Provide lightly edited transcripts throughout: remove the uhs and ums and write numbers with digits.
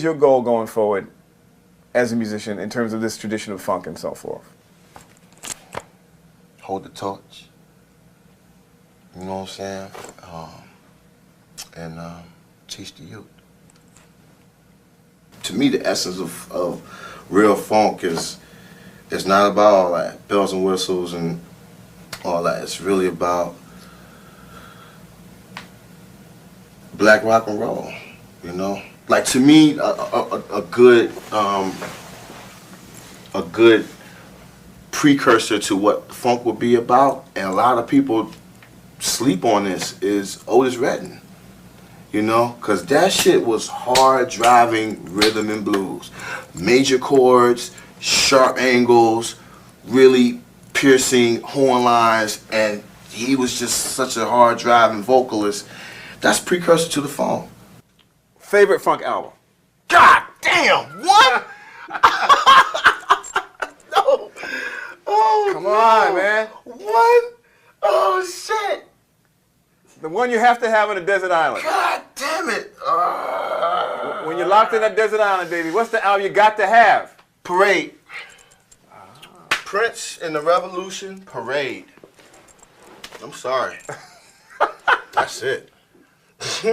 Your goal going forward as a musician in terms of this tradition of funk and so forth? Hold the torch. You know what I'm saying? And teach the youth. To me, the essence of real funk is not about all that bells and whistles and all that. It's really about black rock and roll, you know? Like, to me, a good precursor to what funk would be about, and a lot of people sleep on this, is Otis Redding. You know, because that shit was hard driving rhythm and blues. Major chords, sharp angles, really piercing horn lines, and he was just such a hard driving vocalist. That's precursor to the funk. Favorite funk album? God damn, what? No. Oh, Come on, man. One? Oh, shit. The one you have to have on a desert island. God damn it. When you're locked in that desert island, baby, what's the album you got to have? Parade. Prince and the Revolution, Parade. I'm sorry. That's it. Damn!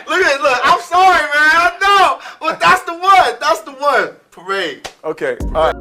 Look, I'm sorry, man. I know. But that's the one. That's the one. Parade. Okay, all right.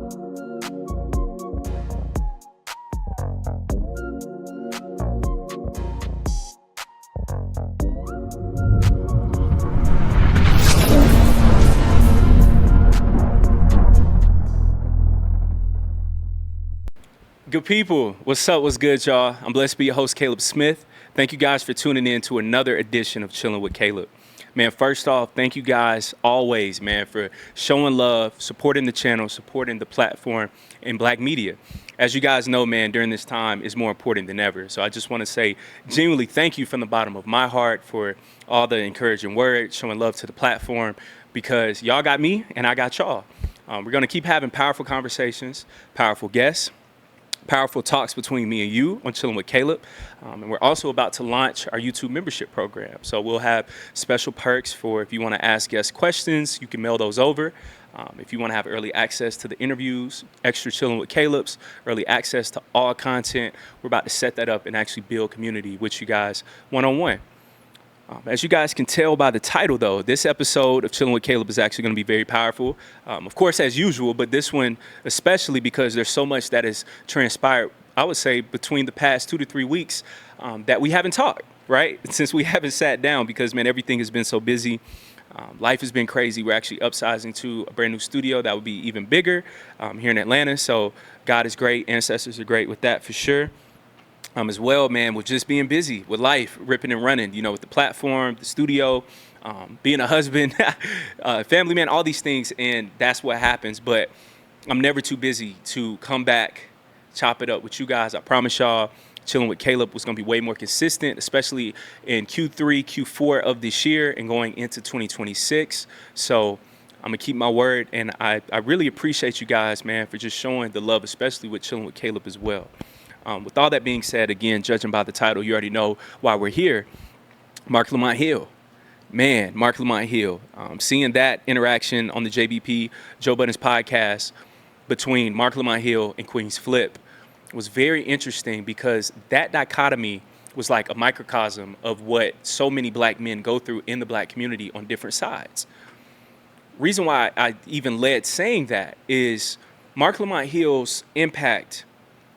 Good people, what's up, what's good, y'all? I'm blessed to be your host, Caleb Smith. Thank you guys for tuning in to another edition of Chillin With Caleb. Man, first off, thank you guys always, man, for showing love, supporting the channel, supporting the platform and black media. As you guys know, man, during this time is more important than ever. So I just want to say genuinely thank you from the bottom of my heart for all the encouraging words, showing love to the platform, because y'all got me and I got y'all. We're going to keep having powerful conversations, powerful guests, powerful talks between me and you on Chillin' With Caleb. And we're also about to launch our YouTube membership program. So we'll have special perks for if you want to ask guest questions, you can mail those over. If you want to have early access to the interviews, extra Chillin' With Caleb's, early access to all content, we're about to set that up and actually build community with you guys one-on-one. As you guys can tell by the title, though, this episode of Chillin' With Caleb is actually going to be very powerful. Of course, as usual, but this one especially because there's so much that has transpired, I would say, between the past 2 to 3 weeks that we haven't talked, right? Since we haven't sat down because, man, everything has been so busy. Life has been crazy. We're actually upsizing to a brand new studio that will be even bigger here in Atlanta. So God is great. Ancestors are great with that for sure. As well, man, with just being busy with life, ripping and running, you know, with the platform, the studio, being a husband, family man, all these things. And that's what happens. But I'm never too busy to come back, chop it up with you guys. I promise y'all, Chillin' With Caleb was going to be way more consistent, especially in Q3, Q4 of this year and going into 2026. So I'm going to keep my word. And I really appreciate you guys, man, for just showing the love, especially with Chillin' With Caleb as well. With all that being said, again, judging by the title, you already know why we're here. Marc Lamont Hill. Man, Marc Lamont Hill. Seeing that interaction on the JBP, Joe Budden's podcast, between Marc Lamont Hill and Queen's Flip was very interesting because that dichotomy was like a microcosm of what so many black men go through in the black community on different sides. Reason why I even led saying that is Marc Lamont Hill's impact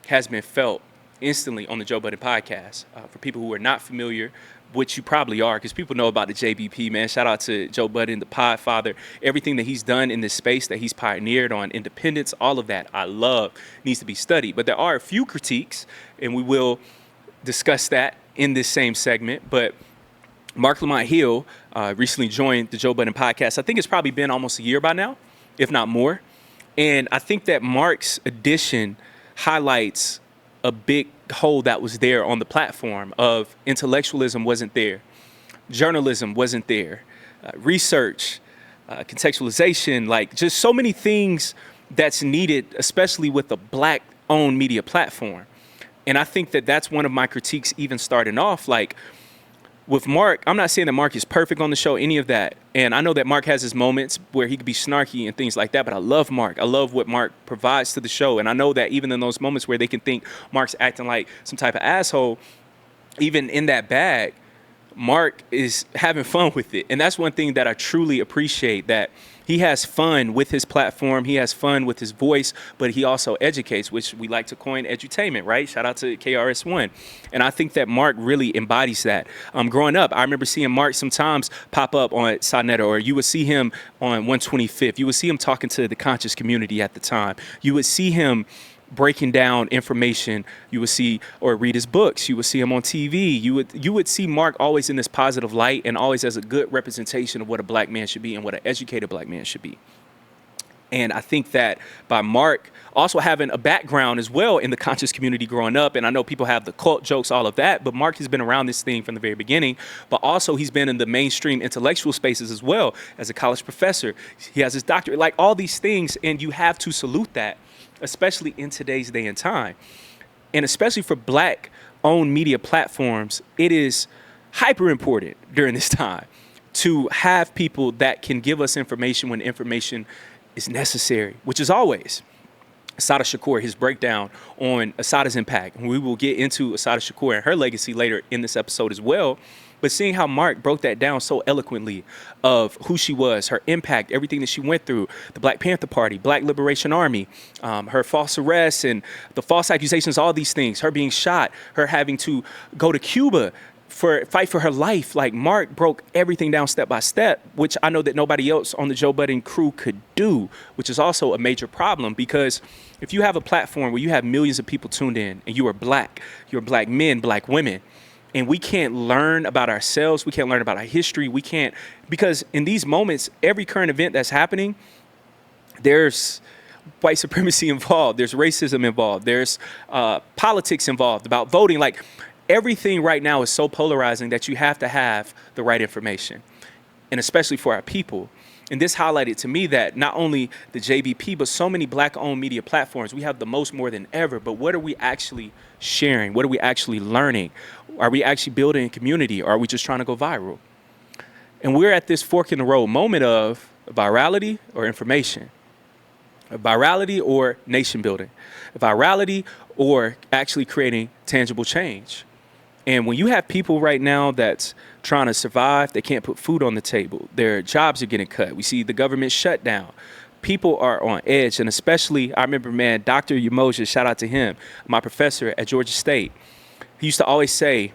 has been felt instantly on the Joe Budden Podcast. For people who are not familiar, which you probably are, because people know about the JBP, man. Shout out to Joe Budden, the pod father. Everything that he's done in this space that he's pioneered on independence, all of that I love, needs to be studied. But there are a few critiques, and we will discuss that in this same segment. But Marc Lamont Hill recently joined the Joe Budden Podcast. I think it's probably been almost a year by now, if not more. And I think that Marc's addition highlights a big hole that was there on the platform of intellectualism wasn't there, journalism wasn't there, research, contextualization, like just so many things that's needed, especially with a black-owned media platform. And I think that that's one of my critiques even starting off, like with Marc, I'm not saying that Marc is perfect on the show, any of that. And I know that Marc has his moments where he could be snarky and things like that, but I love Marc. I love what Marc provides to the show. And I know that even in those moments where they can think Marc's acting like some type of asshole, even in that bag, Marc is having fun with it. And that's one thing that I truly appreciate, that he has fun with his platform. He has fun with his voice, but he also educates, which we like to coin edutainment, right? Shout out to KRS-One. And I think that Marc really embodies that. Growing up, I remember seeing Marc sometimes pop up on Sonetta, or you would see him on 125th. You would see him talking to the conscious community at the time. You would see him breaking down information. You would see, or read his books. You would see him on TV. You would see Marc always in this positive light and always as a good representation of what a black man should be and what an educated black man should be. And I think that by Marc also having a background as well in the conscious community growing up, and I know people have the cult jokes, all of that, but Marc has been around this thing from the very beginning, but also he's been in the mainstream intellectual spaces as well as a college professor. He has his doctorate, like all these things, and you have to salute that, especially in today's day and time. And especially for black-owned media platforms, it is hyper important during this time to have people that can give us information when information is necessary, which is always. Assata Shakur, his breakdown on Assata's impact. We will get into Assata Shakur and her legacy later in this episode as well. But seeing how Marc broke that down so eloquently of who she was, her impact, everything that she went through, the Black Panther Party, Black Liberation Army, her false arrests and the false accusations, all these things, her being shot, her having to go to Cuba fight for her life. Like, Marc broke everything down step by step, which I know that nobody else on the Joe Budden crew could do, which is also a major problem, because if you have a platform where you have millions of people tuned in and you are black, you're black men, black women, and we can't learn about ourselves, we can't learn about our history, we can't, because in these moments, every current event that's happening, there's white supremacy involved, there's racism involved, there's politics involved about voting. Like, everything right now is so polarizing that you have to have the right information, and especially for our people. And this highlighted to me that not only the JBP, but so many black-owned media platforms, we have the most more than ever, but what are we actually sharing? What are we actually learning? Are we actually building a community, or are we just trying to go viral? And we're at this fork in the road moment of virality or information, virality or nation building, virality or actually creating tangible change. And when you have people right now that's trying to survive, they can't put food on the table, their jobs are getting cut, we see the government shut down, people are on edge. And especially, I remember, man, Dr. Umoja, shout out to him, my professor at Georgia State, he used to always say,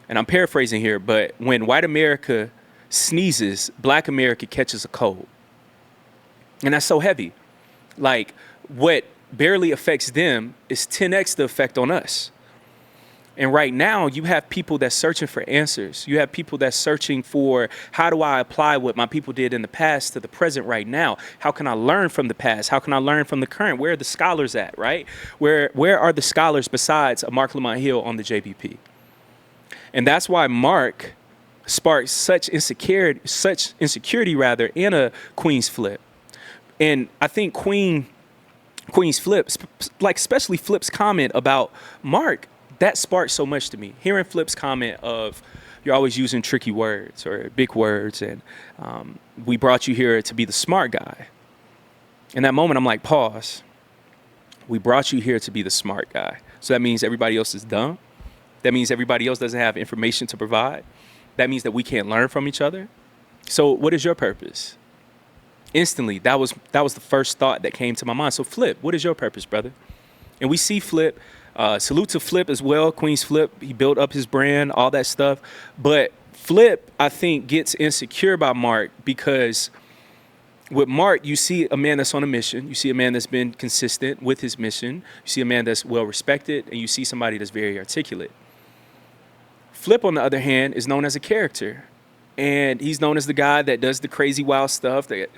and I'm paraphrasing here, but when white America sneezes, black America catches a cold. And that's so heavy. Like, what barely affects them is 10x the effect on us. And right now, you have people that's searching for answers. You have people that's searching for, how do I apply what my people did in the past to the present right now? How can I learn from the past? How can I learn from the current? Where are the scholars at, right? Where are the scholars besides Marc Lamont Hill on the JBP? And that's why Marc sparked such insecurity in a Queen's Flip. And I think Queen's Flip, like especially Flip's comment about Marc, that sparked so much to me. Hearing Flip's comment of, you're always using tricky words or big words, and we brought you here to be the smart guy. In that moment, I'm like, pause. We brought you here to be the smart guy. So that means everybody else is dumb? That means everybody else doesn't have information to provide? That means that we can't learn from each other? So what is your purpose? Instantly, that was the first thought that came to my mind. So Flip, what is your purpose, brother? And we see Flip. Salute to Flip as well, Queen's Flip. He built up his brand, all that stuff. But Flip, I think, gets insecure by Marc because with Marc, you see a man that's on a mission. You see a man that's been consistent with his mission. You see a man that's well respected, and you see somebody that's very articulate. Flip, on the other hand, is known as a character. And he's known as the guy that does the crazy, wild stuff, that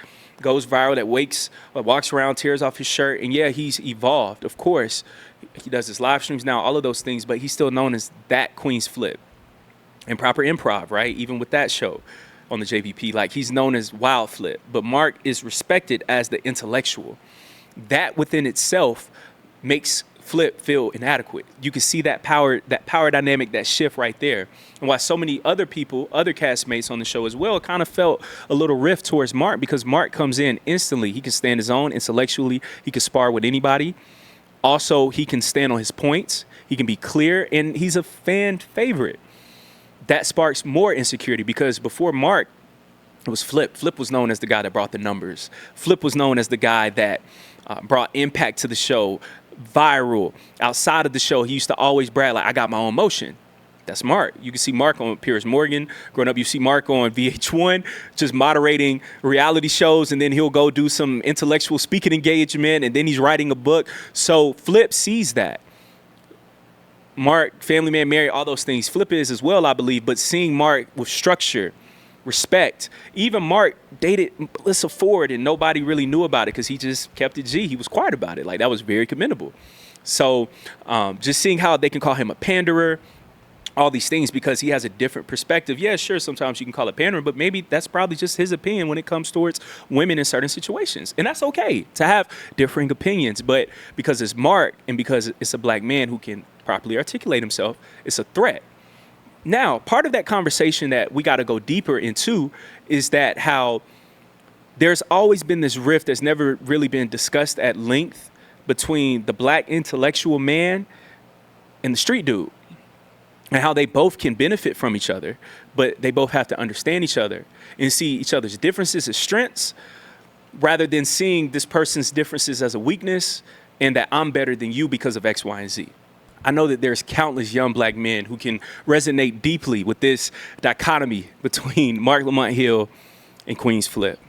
goes viral, that walks around, tears off his shirt. And yeah, he's evolved, of course. He does his live streams now, all of those things, but he's still known as that Queen's Flip. And proper improv, right? Even with that show on the JVP, like, he's known as Wild Flip. But Marc is respected as the intellectual. That within itself makes Flip feel inadequate. You can see that power dynamic, that shift right there. And why so many other people, other castmates on the show as well, kind of felt a little rift towards Marc, because Marc comes in instantly. He can stand his own intellectually. He can spar with anybody. Also, he can stand on his points. He can be clear, and he's a fan favorite. That sparks more insecurity, because before Marc, it was Flip. Flip was known as the guy that brought the numbers. Flip was known as the guy that brought impact to the show, viral. Outside of the show, he used to always brag like, I got my own motion. That's Marc. You can see Marc on Piers Morgan. Growing up, you see Marc on VH1, just moderating reality shows, and then he'll go do some intellectual speaking engagement, and then he's writing a book. So Flip sees that. Marc, family man, married, all those things. Flip is as well, I believe, but seeing Marc with structure, respect. Even Marc dated Melissa Ford, and nobody really knew about it because he just kept it G. He was quiet about it. Like, that was very commendable. So just seeing how they can call him a panderer, all these things, because he has a different perspective. Yeah, sure, sometimes you can call it pandering, but maybe that's probably just his opinion when it comes towards women in certain situations. And that's okay to have differing opinions. But because it's Marc, and because it's a black man who can properly articulate himself, it's a threat. Now, part of that conversation that we got to go deeper into is that how there's always been this rift that's never really been discussed at length between the black intellectual man and the street dude, and how they both can benefit from each other, but they both have to understand each other and see each other's differences as strengths, rather than seeing this person's differences as a weakness and that I'm better than you because of X, Y, and Z. I know that there's countless young black men who can resonate deeply with this dichotomy between Marc Lamont Hill and Queen's Flip.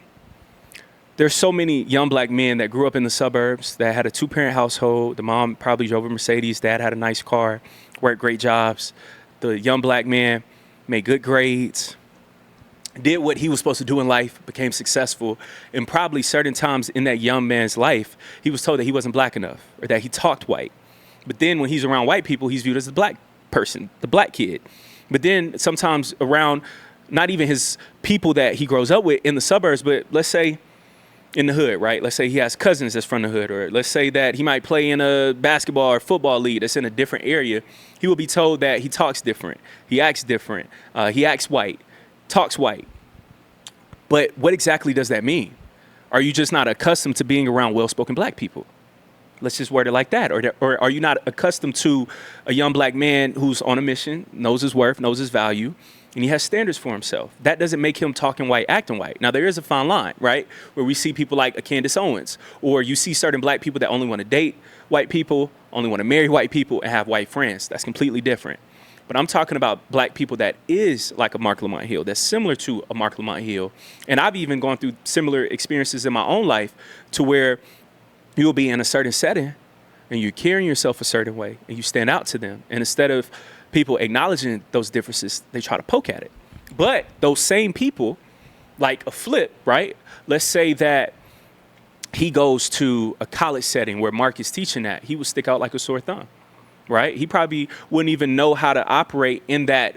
There's so many young black men that grew up in the suburbs, that had a 2-parent household. The mom probably drove a Mercedes, dad had a nice car, worked great jobs. The young black man made good grades, did what he was supposed to do in life, became successful, and probably certain times in that young man's life, he was told that he wasn't black enough, or that he talked white. But then when he's around white people, he's viewed as the black person, the black kid. But then sometimes around not even his people that he grows up with in the suburbs, but let's say in the hood, right? Let's say he has cousins that's from the hood, or let's say that he might play in a basketball or football league that's in a different area. He will be told that he talks different, he acts different, he acts white, talks white. But what exactly does that mean? Are you just not accustomed to being around well-spoken black people? Let's just word it like that. Or are you not accustomed to a young black man who's on a mission, knows his worth, knows his value, and he has standards for himself? That doesn't make him talking white, acting white. Now, there is a fine line, right? Where we see people like a Candace Owens, or you see certain black people that only want to date white people, only want to marry white people, and have white friends. That's completely different. But I'm talking about black people that is like a Marc Lamont Hill, that's similar to a Marc Lamont Hill. And I've even gone through similar experiences in my own life to where you'll be in a certain setting and you're carrying yourself a certain way and you stand out to them. And instead of people acknowledging those differences, they try to poke at it. But those same people, like a Flip, right? Let's say that he goes to a college setting where Marc is teaching at, he would stick out like a sore thumb, right? He probably wouldn't even know how to operate in that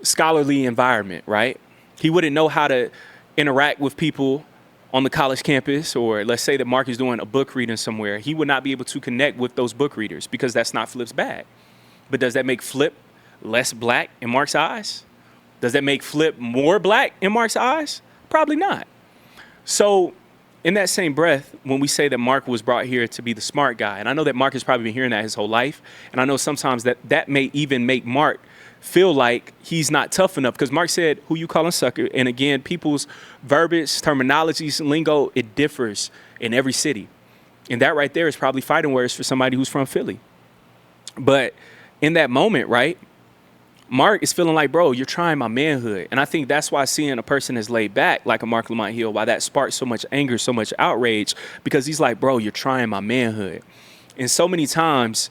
scholarly environment, right? He wouldn't know how to interact with people on the college campus, or let's say that Marc is doing a book reading somewhere. He would not be able to connect with those book readers because that's not Flip's bag. But does that make Flip less black in Marc's eyes? Does that make Flip more black in Marc's eyes? Probably not. So in that same breath, when we say that Marc was brought here to be the smart guy, and I know that Marc has probably been hearing that his whole life, and I know sometimes that may even make Marc feel like he's not tough enough, because Marc said, who you calling sucker? And again, people's verbiage, terminologies, lingo, it differs in every city. And that right there is probably fighting words for somebody who's from Philly. But in that moment, right, Marc is feeling like, bro, you're trying my manhood. And I think that's why seeing a person as laid back like a Marc Lamont Hill, why that sparks so much anger, so much outrage, because he's like, bro, you're trying my manhood. And so many times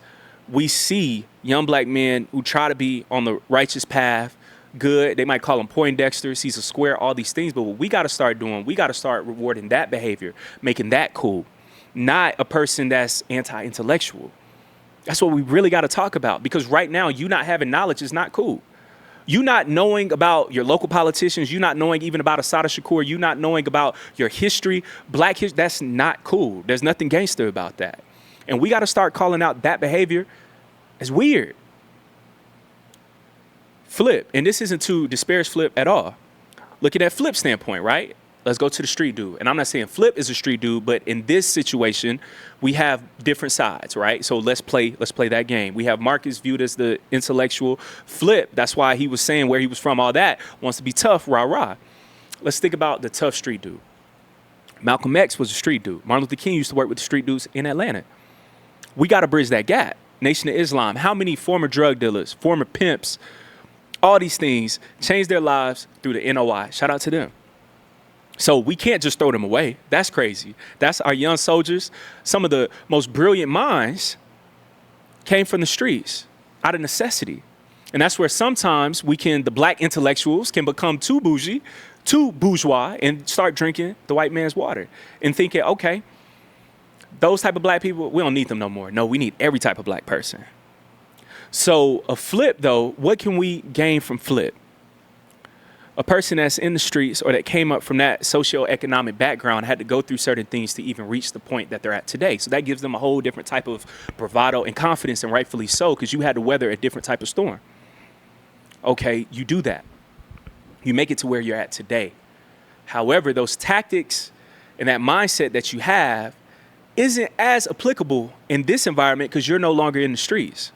we see young black men who try to be on the righteous path, good. They might call him Poindexters. He's a square, all these things. But what we got to start doing, we got to start rewarding that behavior, making that cool, not a person that's anti-intellectual. That's what we really got to talk about, because right now, you not having knowledge is not cool. You not knowing about your local politicians, you not knowing even about Assata Shakur, you not knowing about your history, black history, that's not cool. There's nothing gangster about that. And we got to start calling out that behavior as weird. Flip, and this isn't to disparage Flip at all. Look at that Flip standpoint, right? Let's go to the street dude. And I'm not saying Flip is a street dude, but in this situation, we have different sides, right? So let's play that game. We have Marcus viewed as the intellectual. Flip, that's why he was saying where he was from, all that, wants to be tough, rah-rah. Let's think about the tough street dude. Malcolm X was a street dude. Martin Luther King used to work with the street dudes in Atlanta. We got to bridge that gap. Nation of Islam, how many former drug dealers, former pimps, all these things changed their lives through the NOI. Shout out to them. So we can't just throw them away. That's crazy. That's our young soldiers. Some of the most brilliant minds came from the streets out of necessity. And that's where sometimes the black intellectuals can become too bougie, too bourgeois, and start drinking the white man's water and thinking, okay, those type of black people, we don't need them no more. No, we need every type of black person. So a Flip, though, what can we gain from Flip? A person that's in the streets or that came up from that socioeconomic background had to go through certain things to even reach the point that they're at today. So that gives them a whole different type of bravado and confidence, and rightfully so, because you had to weather a different type of storm. Okay, you do that. You make it to where you're at today. However, those tactics and that mindset that you have isn't as applicable in this environment because you're no longer in the streets.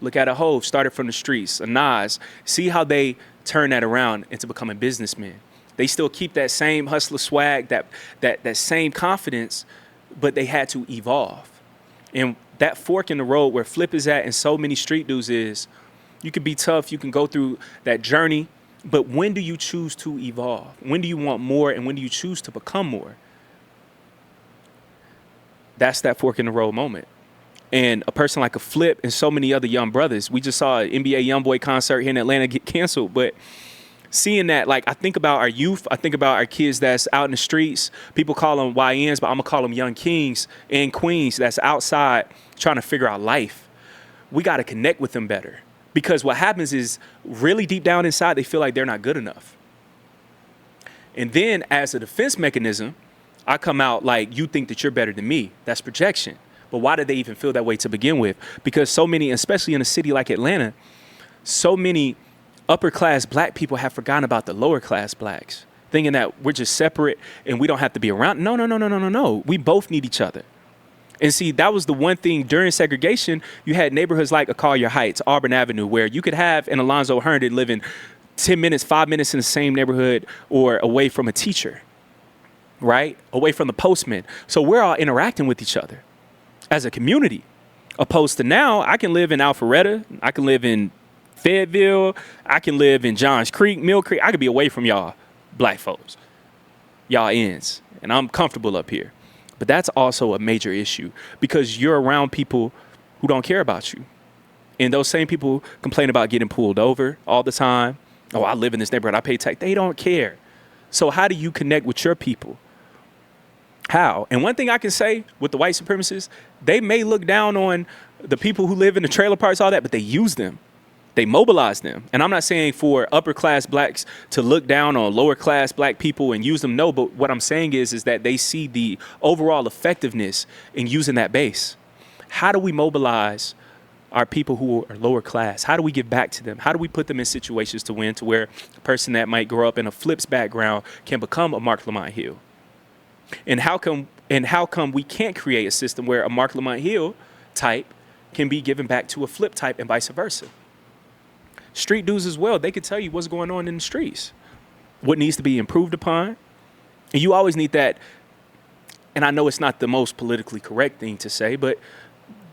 Look at a Hove, started from the streets, a Nas. See how they turn that around into becoming businessmen. They still keep that same hustler swag, that same confidence, but they had to evolve. And that fork in the road where Flip is at and so many street dudes is, you can be tough, you can go through that journey, but when do you choose to evolve? When do you want more, and when do you choose to become more? That's that fork in the road moment. And a person like a Flip and so many other young brothers, we just saw an NBA YoungBoy concert here in Atlanta get canceled. But seeing that, like, I think about our youth, I think about our kids that's out in the streets. People call them YNs, but I'm going to call them young kings and queens that's outside trying to figure out life. We got to connect with them better. Because what happens is really deep down inside, they feel like they're not good enough. And then as a defense mechanism, I come out like, you think that you're better than me. That's projection. But why did they even feel that way to begin with? Because so many, especially in a city like Atlanta, so many upper class black people have forgotten about the lower class blacks, thinking that we're just separate and we don't have to be around. No. We both need each other. And see, that was the one thing during segregation. You had neighborhoods like Collier Heights, Auburn Avenue, where you could have an Alonzo Herndon living 10 minutes, 5 minutes in the same neighborhood or away from a teacher, right? Away from the postman. So we're all interacting with each other as a community, opposed to now, I can live in Alpharetta, I can live in Fayetteville, I can live in Johns Creek, Mill Creek. I could be away from y'all black folks, y'all ends, and I'm comfortable up here. But that's also a major issue because you're around people who don't care about you. And those same people complain about getting pulled over all the time. Oh, I live in this neighborhood, I pay tax. They don't care. So how do you connect with your people? How? And one thing I can say with the white supremacists, they may look down on the people who live in the trailer parks, all that, but they use them. They mobilize them. And I'm not saying for upper class blacks to look down on lower class black people and use them. No, but what I'm saying is that they see the overall effectiveness in using that base. How do we mobilize our people who are lower class? How do we give back to them? How do we put them in situations to win to where a person that might grow up in a Flip's background can become a Marc Lamont Hill? And how come we can't create a system where a Marc Lamont Hill type can be given back to a Flip type and vice versa? Street dudes as well, they could tell you what's going on in the streets, what needs to be improved upon. And you always need that. And I know it's not the most politically correct thing to say, but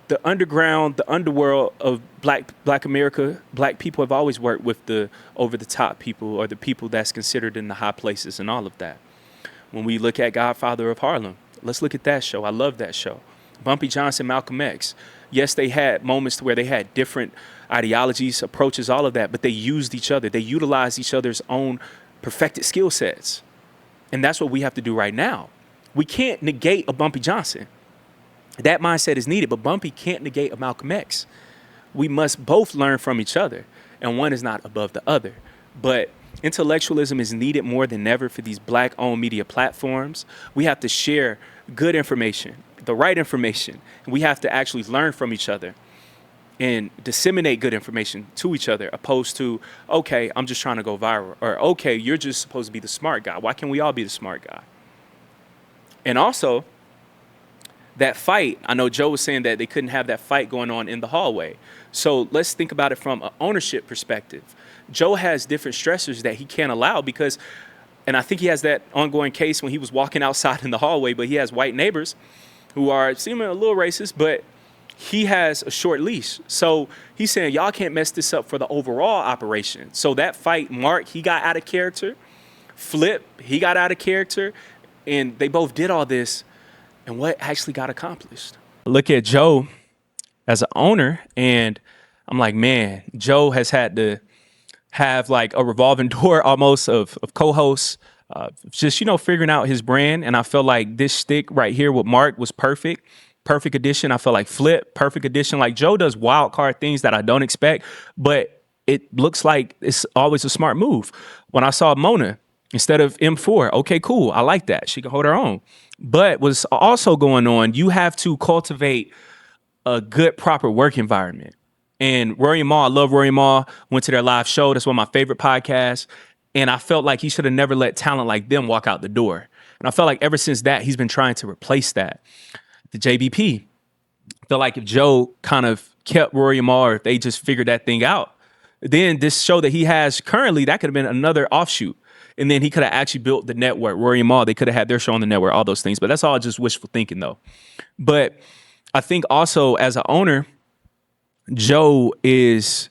the underground, the underworld of black America, black people have always worked with the over the top people or the people that's considered in the high places and all of that. When we look at Godfather of Harlem, let's look at that show. I love that show. Bumpy Johnson, Malcolm X. Yes, they had moments where they had different ideologies, approaches, all of that, but they used each other. They utilized each other's own perfected skill sets. And that's what we have to do right now. We can't negate a Bumpy Johnson. That mindset is needed, but Bumpy can't negate a Malcolm X. We must both learn from each other, and one is not above the other. But intellectualism is needed more than ever for these black-owned media platforms. We have to share good information, the right information. We have to actually learn from each other and disseminate good information to each other, opposed to, okay, I'm just trying to go viral, or okay, you're just supposed to be the smart guy. Why can't we all be the smart guy? And also, that fight, I know Joe was saying that they couldn't have that fight going on in the hallway. So let's think about it from an ownership perspective. Joe has different stressors that he can't allow because, and I think he has that ongoing case when he was walking outside in the hallway, but he has white neighbors who are seeming a little racist, but he has a short leash. So he's saying, y'all can't mess this up for the overall operation. So that fight, Mark, he got out of character. Flip, he got out of character. And they both did all this. And what actually got accomplished? Look at Joe as an owner, and I'm like, man, Joe has had to have like a revolving door almost of co-hosts, just, figuring out his brand. And I felt like this stick right here with Mark was perfect addition. I felt like Flip, perfect addition. Like Joe does wild card things that I don't expect, but it looks like it's always a smart move. When I saw Mona instead of M4, okay, cool. I like that. She can hold her own. But what's also going on, you have to cultivate a good, proper work environment. And Rory and Mal, I love Rory and Mal, went to their live show. That's one of my favorite podcasts. And I felt like he should have never let talent like them walk out the door. And I felt like ever since that, he's been trying to replace that. The JBP, I feel like if Joe kind of kept Rory and Mal, or if they just figured that thing out, then this show that he has currently, that could have been another offshoot. And then he could have actually built the network. Rory and Mal, they could have had their show on the network, all those things. But that's all just wishful thinking, though. But I think also as an owner, Joe is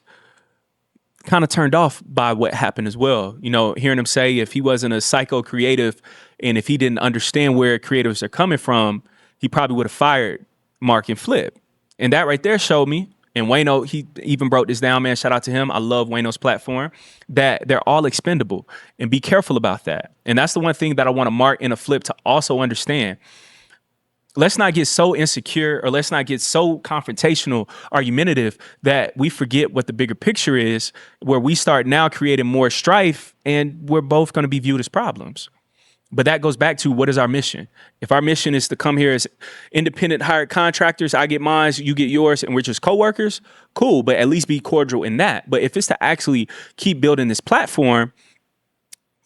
kind of turned off by what happened as well. Hearing him say if he wasn't a psycho creative and if he didn't understand where creatives are coming from, he probably would have fired Mark and Flip. And that right there showed me, and Wayno, he even broke this down, man. Shout out to him. I love Wayno's platform, that they're all expendable. And be careful about that. And that's the one thing that I want to Mark and a Flip to also understand. Let's not get so insecure, or let's not get so confrontational, argumentative, that we forget what the bigger picture is, where we start now creating more strife and we're both going to be viewed as problems. But that goes back to, what is our mission? If our mission is to come here as independent hired contractors, I get mine, you get yours, and we're just coworkers, cool, but at least be cordial in that. But if it's to actually keep building this platform,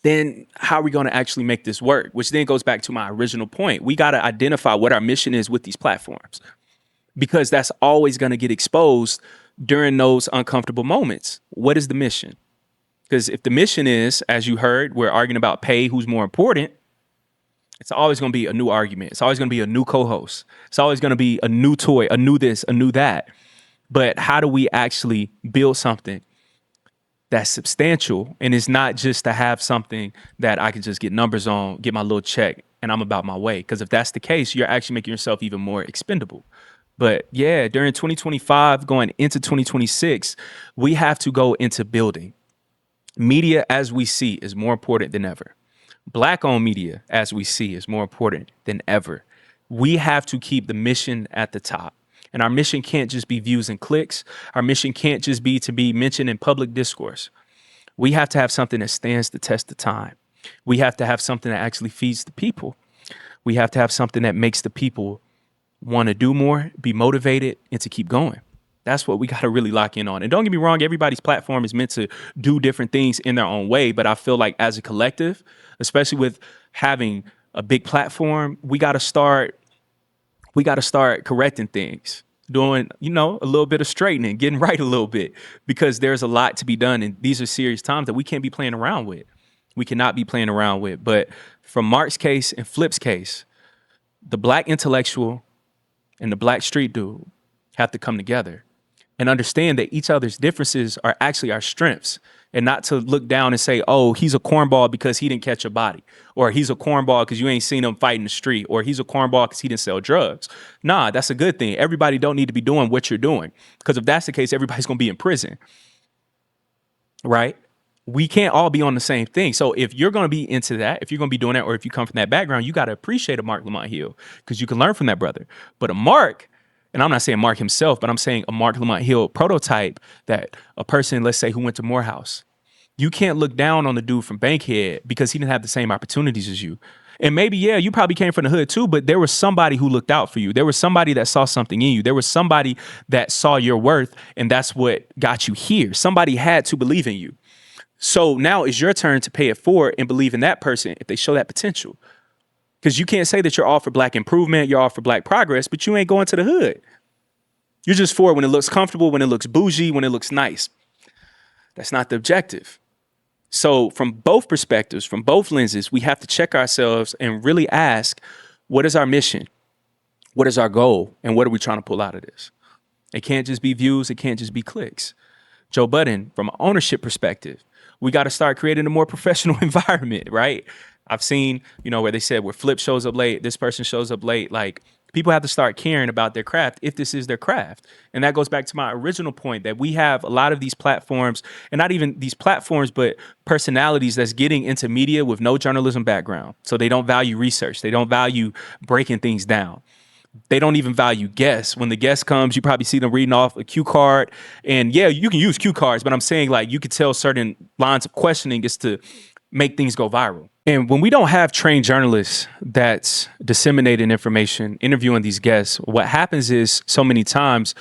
then how are we going to actually make this work? Which then goes back to my original point. We got to identify what our mission is with these platforms, because that's always going to get exposed during those uncomfortable moments. What is the mission? Because if the mission is, as you heard, we're arguing about pay, who's more important, it's always going to be a new argument. It's always going to be a new co-host. It's always going to be a new toy, a new this, a new that. But how do we actually build something that's substantial, and it's not just to have something that I can just get numbers on, get my little check, and I'm about my way? Because if that's the case, you're actually making yourself even more expendable. But yeah, during 2025, going into 2026, we have to go into building. Media, as we see, is more important than ever. Black-owned media, as we see, is more important than ever. We have to keep the mission at the top. And our mission can't just be views and clicks. Our mission can't just be to be mentioned in public discourse. We have to have something that stands the test of time. We have to have something that actually feeds the people. We have to have something that makes the people want to do more, be motivated, and to keep going. That's what we got to really lock in on. And don't get me wrong, everybody's platform is meant to do different things in their own way. But I feel like as a collective, especially with having a big platform, we got to start correcting things, doing, a little bit of straightening, getting right a little bit, because there's a lot to be done. And these are serious times that we can't be playing around with. We cannot be playing around with. But from Mark's case and Flip's case, the black intellectual and the black street dude have to come together and understand that each other's differences are actually our strengths, and not to look down and say, oh, he's a cornball because he didn't catch a body, or he's a cornball because you ain't seen him fight in the street, or he's a cornball because he didn't sell drugs. Nah, that's a good thing. Everybody don't need to be doing what you're doing, because if that's the case, everybody's going to be in prison, right? We can't all be on the same thing. So if you're going to be into that, if you're going to be doing that, or if you come from that background, you got to appreciate a Marc Lamont Hill, because you can learn from that brother. But a Marc, and I'm not saying Mark himself, but I'm saying a Marc Lamont Hill prototype, that a person, let's say, who went to Morehouse, you can't look down on the dude from Bankhead because he didn't have the same opportunities as you. And maybe, yeah, you probably came from the hood too, but there was somebody who looked out for you. There was somebody that saw something in you. There was somebody that saw your worth, and that's what got you here. Somebody had to believe in you. So now it's your turn to pay it forward and believe in that person if they show that potential. Because you can't say that you're all for black improvement, you're all for black progress, but you ain't going to the hood. You're just for it when it looks comfortable, when it looks bougie, when it looks nice. That's not the objective. So from both perspectives, from both lenses, we have to check ourselves and really ask, what is our mission? What is our goal? And what are we trying to pull out of this? It can't just be views. It can't just be clicks. Joe Budden, from an ownership perspective, we got to start creating a more professional environment, right? I've seen, where they said where Flip shows up late, this person shows up late, like people have to start caring about their craft if this is their craft. And that goes back to my original point that we have a lot of these platforms, and not even these platforms, but personalities that's getting into media with no journalism background. So they don't value research. They don't value breaking things down. They don't even value guests. When the guest comes, you probably see them reading off a cue card. And yeah, you can use cue cards, but I'm saying like you could tell certain lines of questioning is to make things go viral. And when we don't have trained journalists that's disseminating information, interviewing these guests, what happens is so many times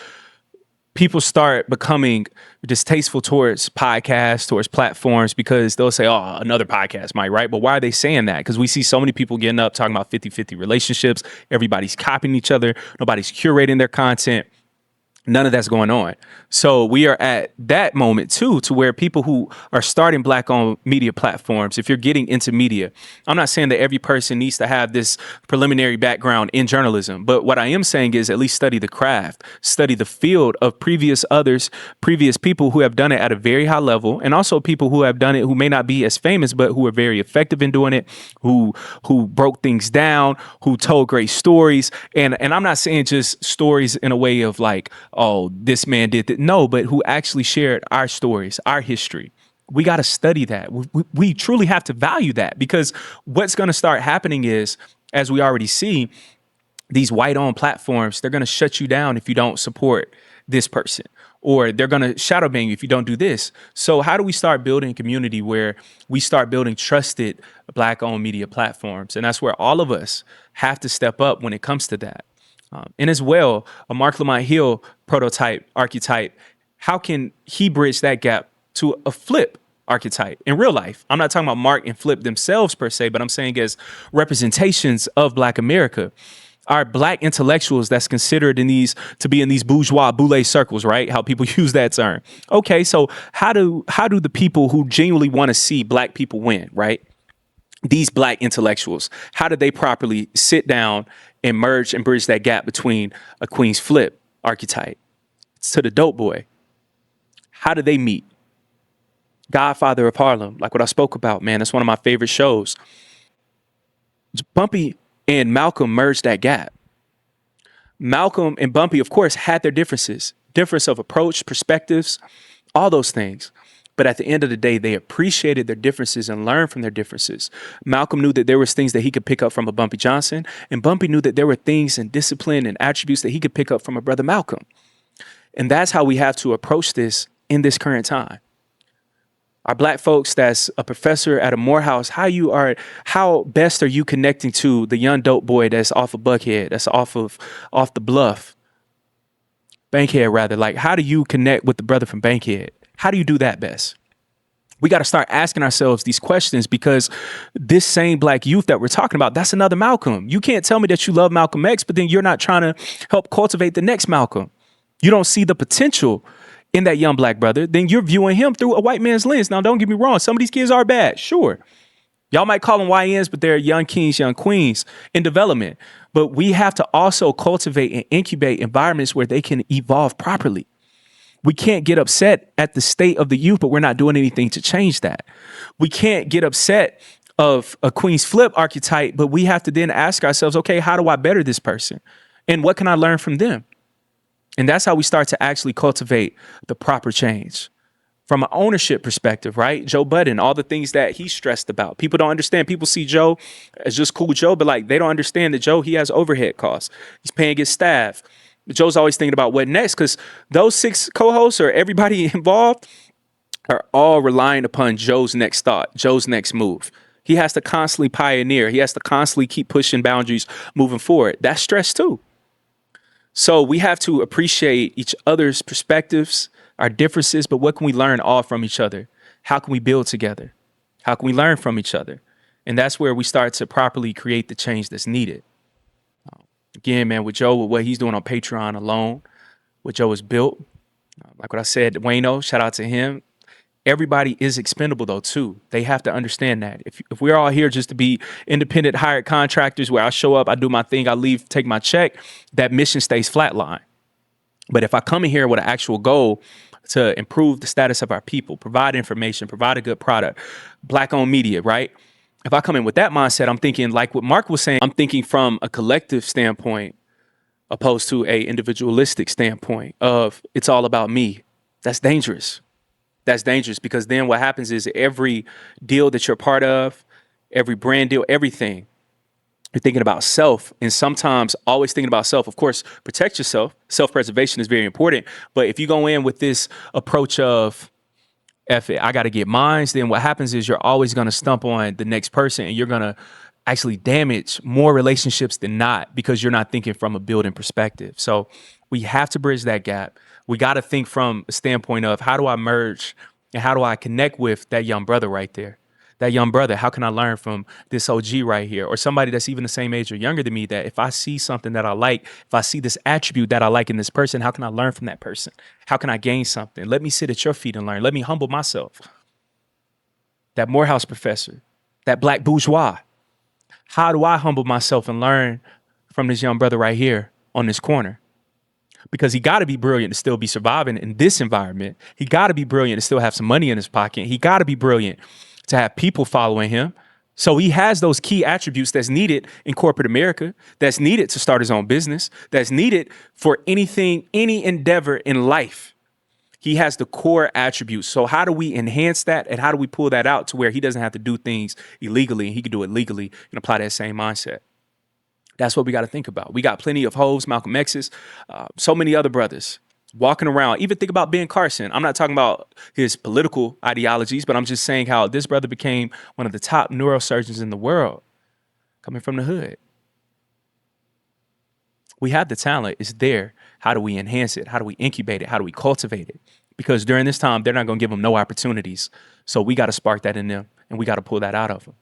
people start becoming distasteful towards podcasts, towards platforms, because they'll say, oh, another podcast, Mike, right? But why are they saying that? Because we see so many people getting up talking about 50-50 relationships. Everybody's copying each other. Nobody's curating their content. None of that's going on. So we are at that moment too, to where people who are starting black-owned media platforms, if you're getting into media, I'm not saying that every person needs to have this preliminary background in journalism, but what I am saying is at least study the craft, study the field of previous people who have done it at a very high level, and also people who have done it who may not be as famous, but who are very effective in doing it, who broke things down, who told great stories. And I'm not saying just stories in a way of like, oh, this man did that. No, but who actually shared our stories, our history. We got to study that. We truly have to value that, because what's going to start happening is, as we already see, these white-owned platforms, they're going to shut you down if you don't support this person, or they're going to shadow ban you if you don't do this. So how do we start building a community where we start building trusted black-owned media platforms? And that's where all of us have to step up when it comes to that. And as well, a Marc Lamont Hill archetype, how can he bridge that gap to a Flip archetype in real life? I'm not talking about Marc and Flip themselves per se, but I'm saying as representations of Black America. Our Black intellectuals that's considered to be in these bourgeois boule circles, right? How people use that term. Okay, so how do the people who genuinely want to see Black people win, right? These Black intellectuals, how do they properly sit down and merge and bridge that gap between a Queen's Flip archetype to the dope boy? How do they meet? Godfather of Harlem, like what I spoke about, man, that's one of my favorite shows. Bumpy and Malcolm merged that gap. Malcolm and Bumpy, of course, had their difference of approach, perspectives, all those things. But at the end of the day, they appreciated their differences and learned from their differences. Malcolm knew that there was things that he could pick up from a Bumpy Johnson, and Bumpy knew that there were things and discipline and attributes that he could pick up from a brother Malcolm. And that's how we have to approach this in this current time. Our Black folks that's a professor at a Morehouse, how best are you connecting to the young dope boy that's off of Buckhead, that's off the bluff, Bankhead rather? Like, how do you connect with the brother from Bankhead? How do you do that best? We got to start asking ourselves these questions, because this same Black youth that we're talking about, that's another Malcolm. You can't tell me that you love Malcolm X, but then you're not trying to help cultivate the next Malcolm. You don't see the potential in that young Black brother, then you're viewing him through a white man's lens. Now, don't get me wrong. Some of these kids are bad. Sure. Y'all might call them YNs, but they're young kings, young queens in development. But we have to also cultivate and incubate environments where they can evolve properly. We can't get upset at the state of the youth, but we're not doing anything to change that. We can't get upset of a Queen's Flip archetype, but we have to then ask ourselves, okay, how do I better this person? And what can I learn from them? And that's how we start to actually cultivate the proper change. From an ownership perspective, right? Joe Budden, all the things that he's stressed about. People don't understand. People see Joe as just cool Joe, but like they don't understand that Joe, he has overhead costs. He's paying his staff. Joe's always thinking about what next, because those 6 co-hosts or everybody involved are all relying upon Joe's next thought, Joe's next move. He has to constantly pioneer. He has to constantly keep pushing boundaries, moving forward. That's stress too. So we have to appreciate each other's perspectives, our differences, but what can we learn all from each other? How can we build together? How can we learn from each other? And that's where we start to properly create the change that's needed. Again, man, with Joe, with what he's doing on Patreon alone, what Joe has built, like what I said, Wayno, shout out to him. Everybody is expendable though too. They have to understand that. If we're all here just to be independent hired contractors where I show up, I do my thing, I leave, take my check, that mission stays flatline. But if I come in here with an actual goal to improve the status of our people, provide information, provide a good product, Black-owned media, right? If I come in with that mindset, I'm thinking like what Mark was saying, I'm thinking from a collective standpoint opposed to a individualistic standpoint of it's all about me. That's dangerous. That's dangerous because then what happens is every deal that you're part of, every brand deal, everything, you're thinking about self. And sometimes always thinking about self, of course, protect yourself. Self-preservation is very important. But if you go in with this approach of, F it, I got to get mines, then what happens is you're always going to stump on the next person and you're going to actually damage more relationships than not because you're not thinking from a building perspective. So we have to bridge that gap. We got to think from a standpoint of how do I merge and how do I connect with that young brother right there? That young brother, how can I learn from this OG right here? Or somebody that's even the same age or younger than me that if I see something that I like, if I see this attribute that I like in this person, how can I learn from that person? How can I gain something? Let me sit at your feet and learn. Let me humble myself. That Morehouse professor, that Black bourgeois. How do I humble myself and learn from this young brother right here on this corner? Because he got to be brilliant to still be surviving in this environment. He got to be brilliant to still have some money in his pocket. He got to be brilliant to have people following him. So he has those key attributes that's needed in corporate America, that's needed to start his own business, that's needed for anything, any endeavor in life. He has the core attributes. So how do we enhance that and how do we pull that out to where he doesn't have to do things illegally and he can do it legally and apply that same mindset? That's what we got to think about. We got plenty of Hoves, Malcolm X's, so many other brothers walking around. Even think about Ben Carson. I'm not talking about his political ideologies, but I'm just saying how this brother became one of the top neurosurgeons in the world coming from the hood. We have the talent. It's there. How do we enhance it? How do we incubate it? How do we cultivate it? Because during this time, they're not going to give them no opportunities. So we got to spark that in them and we got to pull that out of them.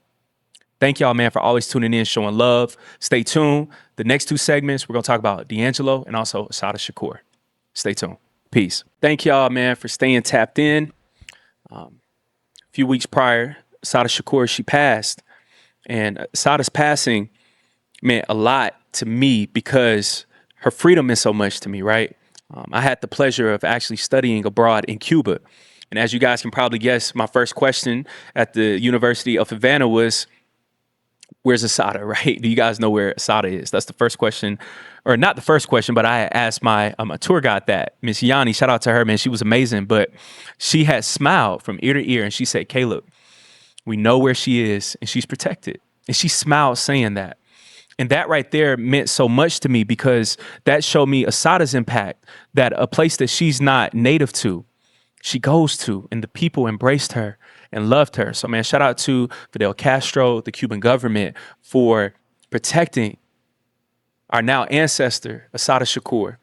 Thank y'all, man, for always tuning in, showing love. Stay tuned. The next two segments, we're going to talk about D'Angelo and also Assata Shakur. Stay tuned. Peace. Thank y'all, man, for staying tapped in. A few weeks prior, Assata Shakur, she passed. And Assata's passing meant a lot to me because her freedom meant so much to me, right? I had the pleasure of actually studying abroad in Cuba. And as you guys can probably guess, my first question at the University of Havana was, where's Assata, right? Do you guys know where Assata is? That's the first question, or not the first question, but I asked my tour guide that, Miss Yanni, shout out to her, man. She was amazing, but she had smiled from ear to ear and she said, Caleb, we know where she is and she's protected. And she smiled saying that. And that right there meant so much to me because that showed me Assata's impact, that a place that she's not native to, she goes to, and the people embraced her and loved her. So, man, shout out to Fidel Castro, the Cuban government, for protecting our now ancestor, Assata Shakur.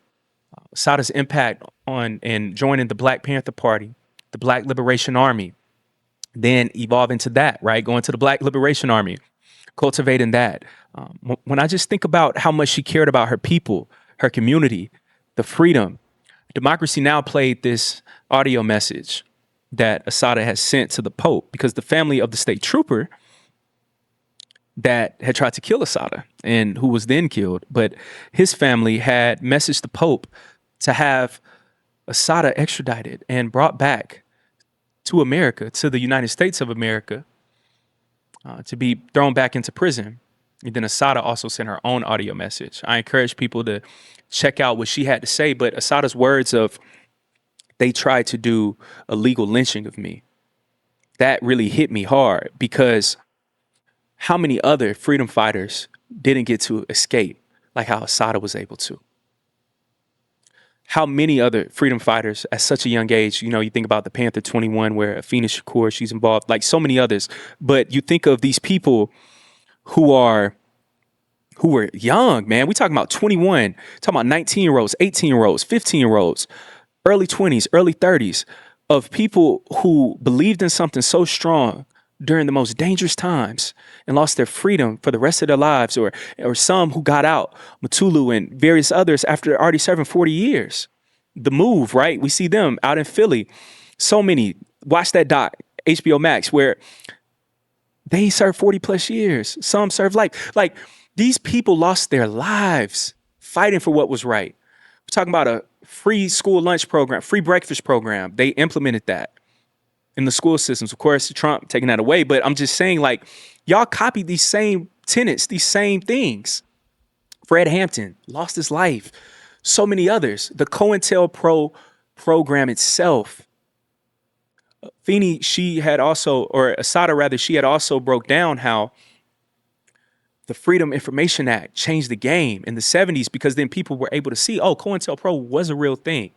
Assata's impact on and joining the Black Panther Party, the Black Liberation Army, then evolve into that, right? Going to the Black Liberation Army, cultivating that. When I just think about how much she cared about her people, her community, the freedom, Democracy Now! Played this audio message that Assata has sent to the Pope because the family of the state trooper that had tried to kill Assata and who was then killed, but his family had messaged the Pope to have Assata extradited and brought back to America, to the United States of America, to be thrown back into prison. And then Assata also sent her own audio message. I encourage people to check out what she had to say, but Assata's words of, they tried to do a legal lynching of me, that really hit me hard because how many other freedom fighters didn't get to escape like how Assata was able to? how many other freedom fighters at such a young age, you think about the Panther 21 where Assata Shakur, she's involved, like so many others. But you think of these people who were young, man. We talking about 21, talking about 19-year-olds, 18-year-olds, 15-year-olds, early 20s, early 30s, of people who believed in something so strong during the most dangerous times and lost their freedom for the rest of their lives, or some who got out, Mutulu and various others after already serving 40 years. The Move, right? We see them out in Philly. So many. Watch that doc, HBO Max, where they served 40 plus years. Some served life. Like, these people lost their lives fighting for what was right. We're talking about a free school lunch program, free breakfast program. They implemented that in the school systems. Of course, Trump taking that away. But I'm just saying, like, y'all copied these same tenets, these same things. Fred Hampton lost his life. So many others. The COINTELPRO program itself. Assata she had also broke down how the Freedom Information Act changed the game in the 70s, because then people were able to see, COINTELPRO was a real thing.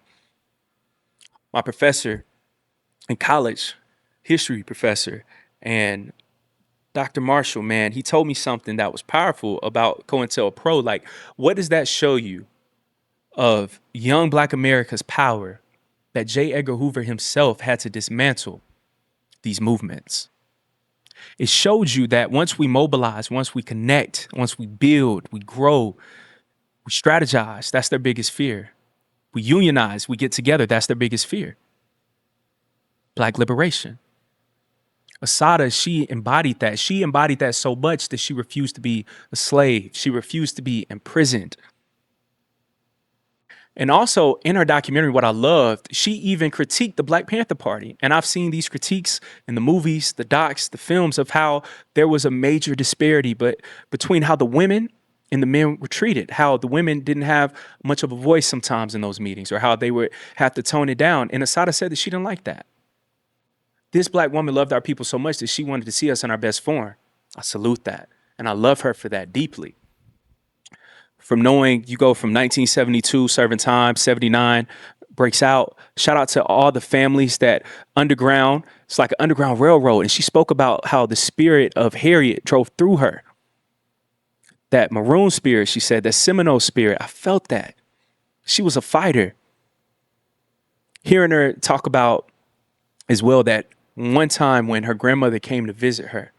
My professor in college, history professor, and Dr. Marshall, man, he told me something that was powerful about COINTELPRO. Like, what does that show you of young Black America's power that J. Edgar Hoover himself had to dismantle these movements? It showed you that once we mobilize, once we connect, once we build, we grow, we strategize, that's their biggest fear. We unionize, we get together, that's their biggest fear. Black liberation. Assata, she embodied that. She embodied that so much that she refused to be a slave. She refused to be imprisoned. And also in her documentary, what I loved, she even critiqued the Black Panther Party. And I've seen these critiques in the movies, the docs, the films, of how there was a major disparity between how the women and the men were treated, how the women didn't have much of a voice sometimes in those meetings, or how they would have to tone it down. And Assata said that she didn't like that. This Black woman loved our people so much that she wanted to see us in our best form. I salute that. And I love her for that deeply. From knowing you go from 1972, serving time, 79, breaks out. Shout out to all the families that underground, it's like an underground railroad. And she spoke about how the spirit of Harriet drove through her. That maroon spirit, she said, that Seminole spirit, I felt that. She was a fighter. Hearing her talk about as well that one time when her grandmother came to visit her,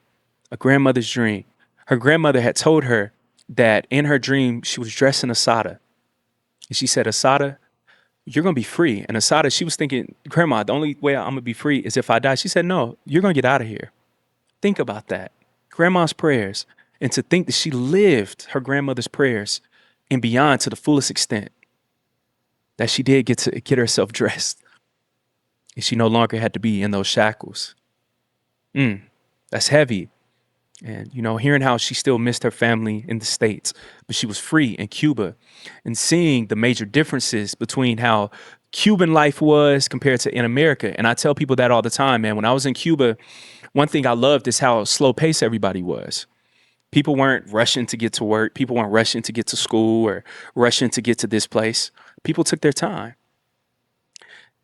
a grandmother's dream, her grandmother had told her that in her dream, she was dressed in Assata. And she said, Assata, you're going to be free. And Assata, she was thinking, Grandma, the only way I'm going to be free is if I die. She said, no, you're going to get out of here. Think about that. Grandma's prayers. And to think that she lived her grandmother's prayers and beyond to the fullest extent, that she did get herself dressed. And she no longer had to be in those shackles. That's heavy. And, hearing how she still missed her family in the States, but she was free in Cuba, and seeing the major differences between how Cuban life was compared to in America. And I tell people that all the time, man. When I was in Cuba, one thing I loved is how slow paced everybody was. People weren't rushing to get to work. People weren't rushing to get to school or rushing to get to this place. People took their time.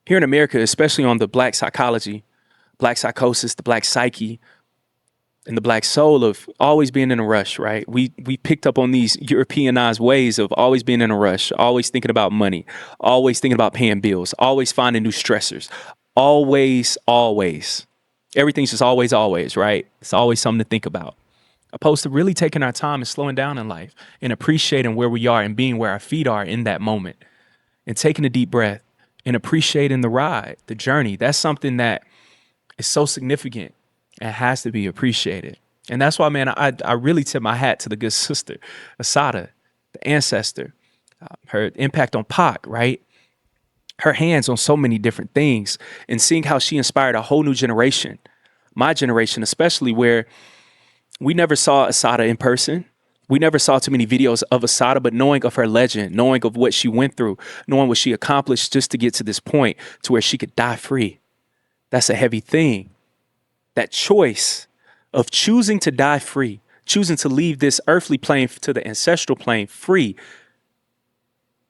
Here in America, especially on the Black psychology, Black psychosis, the Black psyche, and the Black soul of always being in a rush, right? We picked up on these Europeanized ways of always being in a rush, always thinking about money, always thinking about paying bills, always finding new stressors, always. Everything's just always, right? It's always something to think about. Opposed to really taking our time and slowing down in life and appreciating where we are and being where our feet are in that moment, and taking a deep breath and appreciating the ride, the journey. That's something that is so significant. It has to be appreciated. And that's why, man, I really tip my hat to the good sister, Assata, the ancestor, her impact on Pac, right? Her hands on so many different things, and seeing how she inspired a whole new generation, my generation especially, where we never saw Assata in person. We never saw too many videos of Assata, but knowing of her legend, knowing of what she went through, knowing what she accomplished just to get to this point to where she could die free. That's a heavy thing. That choice of choosing to die free, choosing to leave this earthly plane to the ancestral plane free,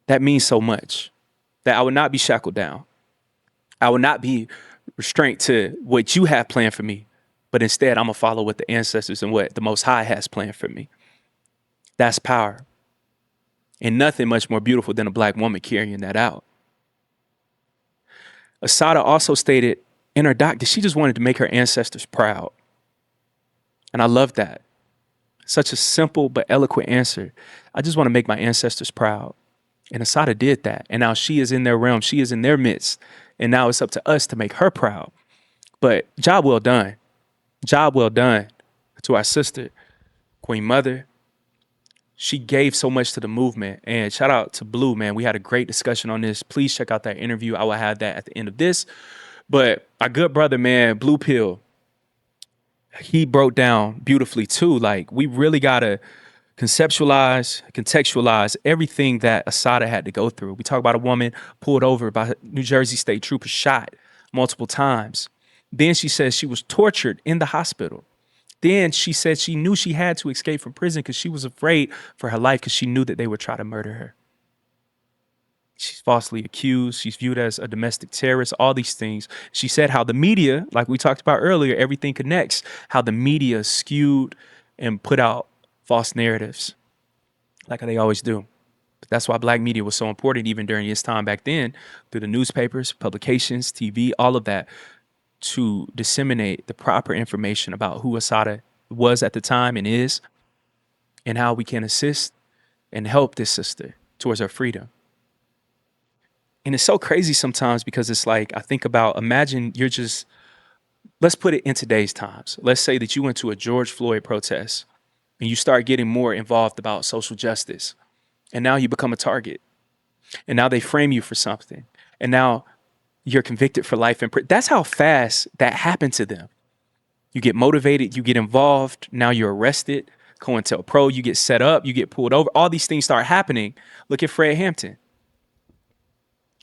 that means so much. that I would not be shackled down. I would not be restrained to what you have planned for me, but instead I'm going to follow what the ancestors and what the Most High has planned for me. That's power. And nothing much more beautiful than a black woman carrying that out. Assata also stated in her doc that she just wanted to make her ancestors proud. And I love that. Such a simple but eloquent answer. I just want to make my ancestors proud. And Assata did that. And now she is in their realm. She is in their midst. And now it's up to us to make her proud. But job well done. Job well done to our sister, Queen Mother. She gave so much to the movement. And shout out to Blue, man. We had a great discussion on this. Please check out that interview. I will have that at the end of this. But our good brother, man, Blue Pill, he broke down beautifully too. Like, we really got to contextualize everything that Assata had to go through. We talk about a woman pulled over by New Jersey State troopers, shot multiple times. Then she says she was tortured in the hospital. Then she said she knew she had to escape from prison because she was afraid for her life because she knew that they would try to murder her. She's falsely accused. She's viewed as a domestic terrorist, all these things. She said how the media, like we talked about earlier, everything connects, how the media skewed and put out false narratives like they always do. But that's why black media was so important even during its time back then, through the newspapers, publications, TV, all of that, to disseminate the proper information about who Assata was at the time and is, and how we can assist and help this sister towards her freedom. And it's so crazy sometimes because it's like, I think about, imagine you're just, let's put it in today's times. Let's say that you went to a George Floyd protest and you start getting more involved about social justice. And now you become a target. And now they frame you for something. And now you're convicted for life in prison. That's how fast that happened to them. You get motivated, you get involved, now you're arrested, COINTELPRO, you get set up, you get pulled over. All these things start happening. Look at Fred Hampton.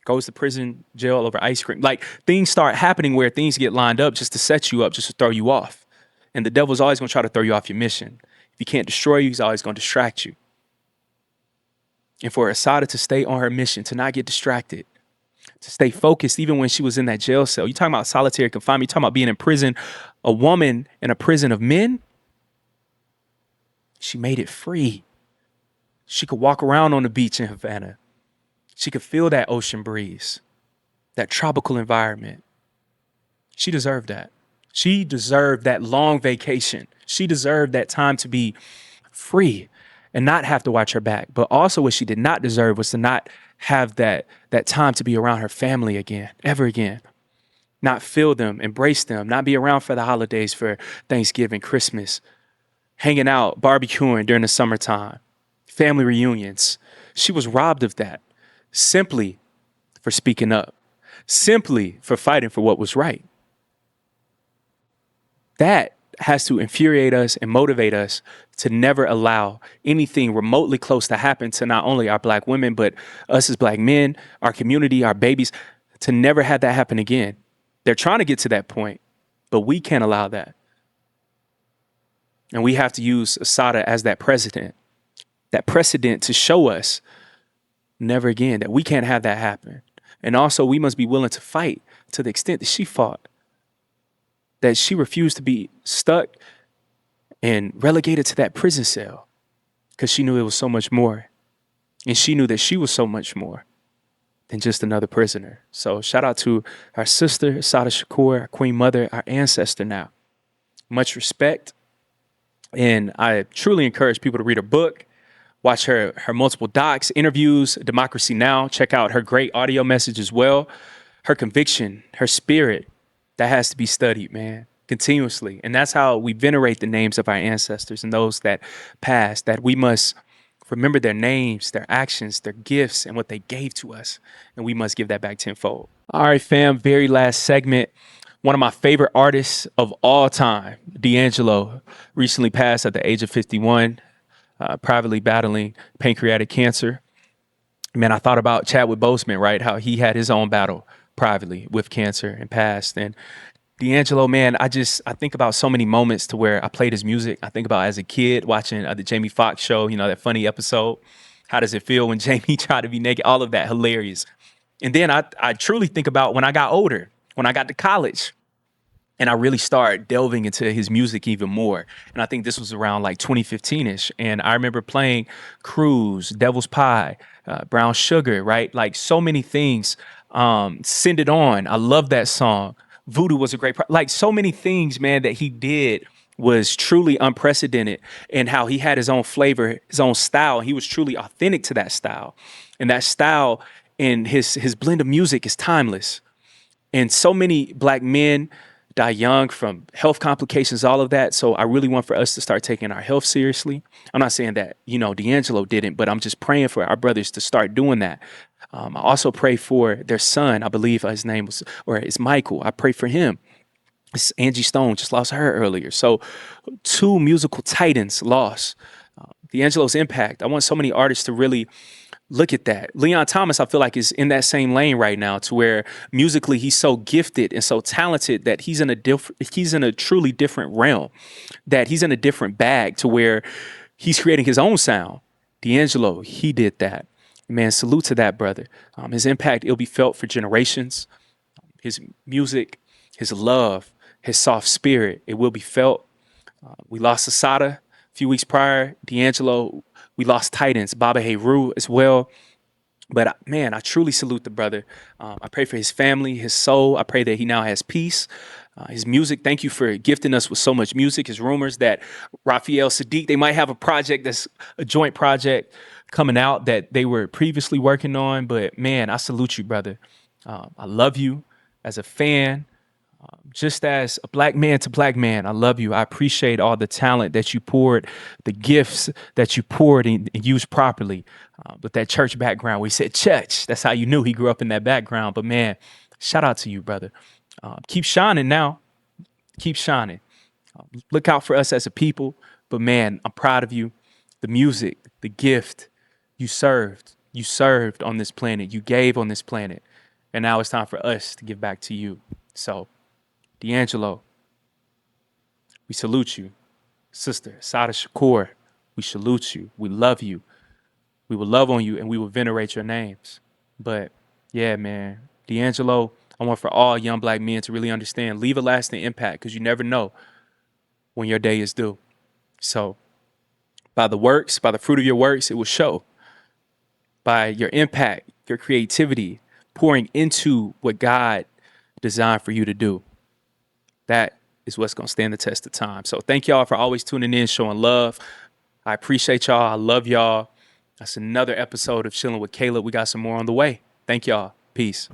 Goes to prison, jail over ice cream. Like, things start happening where things get lined up just to set you up, just to throw you off. And the devil's always going to try to throw you off your mission. If he can't destroy you, he's always going to distract you. And for Assata to stay on her mission, to not get distracted, to stay focused even when she was in that jail cell. You're talking about solitary confinement. You're talking about being in prison. A woman in a prison of men, she made it free. She could walk around on the beach in Havana. She could feel that ocean breeze, that tropical environment. She deserved that. She deserved that long vacation. She deserved that time to be free and not have to watch her back. But also what she did not deserve was to not have that time to be around her family again, ever again. Not feel them, embrace them, not be around for the holidays, for Thanksgiving, Christmas, hanging out, barbecuing during the summertime, family reunions. She was robbed of that simply for speaking up, simply for fighting for what was right. That has to infuriate us and motivate us to never allow anything remotely close to happen to not only our black women, but us as black men, our community, our babies, to never have that happen again. They're trying to get to that point, but we can't allow that. And we have to use Assata as that precedent to show us never again, that we can't have that happen. And also we must be willing to fight to the extent that she fought, that she refused to be stuck and relegated to that prison cell because she knew it was so much more. And she knew that she was so much more than just another prisoner. So shout out to our sister, Assata Shakur, our Queen Mother, our ancestor now. Much respect. And I truly encourage people to read her book, watch her multiple docs, interviews, Democracy Now! Check out her great audio message as well. Her conviction, her spirit, that has to be studied, man, continuously. And that's how we venerate the names of our ancestors and those that passed, that we must remember their names, their actions, their gifts, and what they gave to us. And we must give that back tenfold. All right, fam, very last segment. One of my favorite artists of all time, D'Angelo, recently passed at the age of 51. Privately battling pancreatic cancer. Man, I thought about Chadwick Boseman, right? How he had his own battle privately with cancer and passed. And D'Angelo, man, I think about so many moments to where I played his music. I think about as a kid watching the Jamie Foxx show, that funny episode. How does it feel when Jamie tried to be naked? All of that, hilarious. And then I truly think about when I got older, when I got to college, and I really started delving into his music even more. And I think this was around like 2015-ish. And I remember playing Cruise, Devil's Pie, Brown Sugar, right? Like so many things. Send It On. I love that song. Voodoo was a great, like so many things, man, that he did was truly unprecedented, and how he had his own flavor, his own style. He was truly authentic to that style. And that style and his blend of music is timeless. And so many black men die young from health complications, all of that. So I really want for us to start taking our health seriously. I'm not saying that, D'Angelo didn't, but I'm just praying for our brothers to start doing that. I also pray for their son. I believe his name was, or it's Michael. I pray for him. Angie Stone just lost her earlier. So 2 musical titans lost. D'Angelo's impact. I want so many artists to really look at that. Leon Thomas, I feel like, is in that same lane right now, to where musically he's so gifted and so talented that he's in a truly different realm, that he's in a different bag, to where he's creating his own sound. D'Angelo, he did that. Man, salute to that brother. His impact, it'll be felt for generations. His music, his love, his soft spirit, it will be felt. We lost Assata a few weeks prior. D'Angelo, we lost Titans, Baba Heru as well. But man, I truly salute the brother. I pray for his family, his soul. I pray that he now has peace. His music, thank you for gifting us with so much music. His rumors that Raphael Sadiq, they might have a project that's a joint project coming out that they were previously working on. But man, I salute you, brother. I love you as a fan. Just as a black man to black man, I love you. I appreciate all the talent that you poured, the gifts that you poured and used properly. With that church background, where he said church, that's how you knew he grew up in that background. But man, shout out to you, brother. Keep shining now. Keep shining. Look out for us as a people. But man, I'm proud of you. The music, the gift, you served on this planet. You gave on this planet. And now it's time for us to give back to you. So, D'Angelo, we salute you. Sister Assata Shakur, we salute you. We love you. We will love on you, and we will venerate your names. But yeah, man, D'Angelo, I want for all young black men to really understand, leave a lasting impact, because you never know when your day is due. So by the fruit of your works, it will show. By your impact, your creativity, pouring into what God designed for you to do. That is what's going to stand the test of time. So thank y'all for always tuning in, showing love. I appreciate y'all. I love y'all. That's another episode of Chillin' with Caleb. We got some more on the way. Thank y'all. Peace.